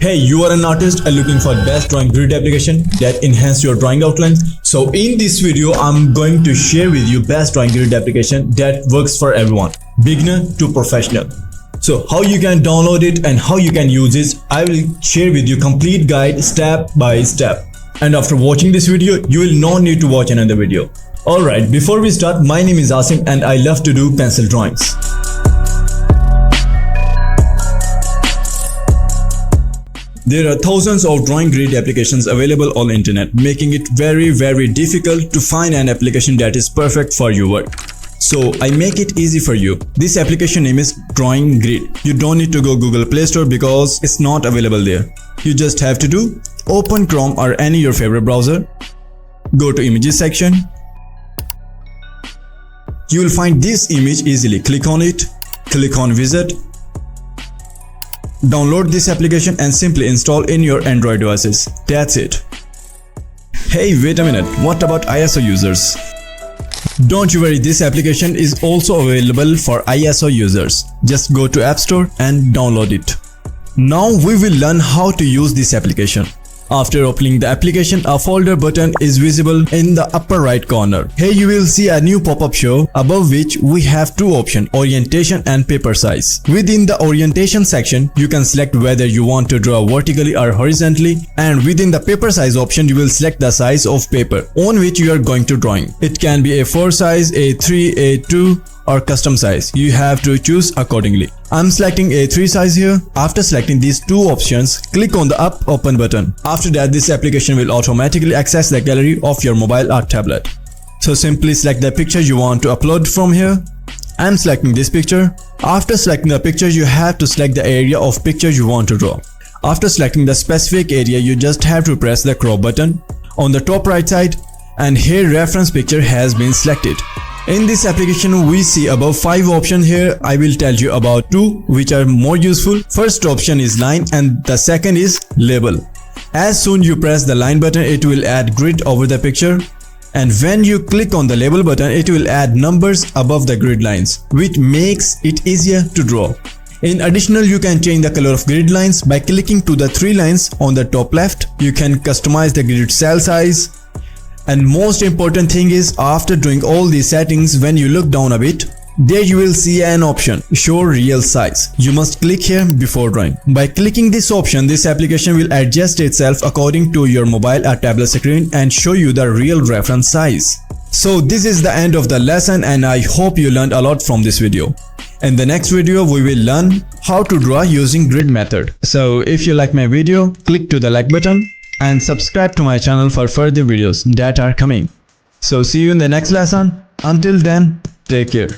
Hey, you are an artist and looking for best drawing grid application that enhance your drawing outlines. So in this video, I'm going to share with you best drawing grid application that works for everyone, beginner to professional. So how you can download it and how you can use it, I will share with you complete guide step by step. And after watching this video, you will not need to watch another video. Alright, before we start, my name is Asim and I love to do pencil drawings. There are thousands of drawing grid applications available on the internet, making it very difficult to find an application that is perfect for your work. So I make it easy for you. This application name is Drawing Grid. You don't need to go Google Play Store because it's not available there. You just have to do open Chrome or any your favorite browser. Go to images section. You will find this image easily. Click on it. Click on visit. Download this application and simply install in your Android devices. That's it. Hey, wait a minute. What about ISO users? Don't you worry, this application is also available for ISO users. Just go to App Store and download it. Now we will learn how to use this application. After opening the application, a folder button is visible in the upper right corner. Here you will see a new pop-up show, above which we have two options, orientation and paper size. Within the orientation section, you can select whether you want to draw vertically or horizontally, and within the paper size option, you will select the size of paper on which you are going to drawing. It can be A4 size, A3, A2 or custom size. You have to choose accordingly. I'm selecting A3 size here. After selecting these two options, click on the up open button. After that, this application will automatically access the gallery of your mobile or tablet. So simply select the picture you want to upload from here. I'm selecting this picture. After selecting the picture, you have to select the area of picture you want to draw. After selecting the specific area, you just have to press the crop button on the top right side, and here reference picture has been selected. In this application, we see above 5 options here. I will tell you about 2 which are more useful. First option is line and the second is label. As soon you press the line button, it will add grid over the picture. And when you click on the label button, it will add numbers above the grid lines, which makes it easier to draw. In addition, you can change the color of grid lines by clicking to the 3 lines on the top left. You can customize the grid cell size. And most important thing is, after doing all these settings, when you look down a bit, there you will see an option, show real size. You must click here before drawing. By clicking this option, this application will adjust itself according to your mobile or tablet screen and show you the real reference size. So this is the end of the lesson and I hope you learned a lot from this video. In the next video, we will learn how to draw using grid method. So if you like my video, click to the like button and subscribe to my channel for further videos that are coming. So see you in the next lesson. Until then, take care.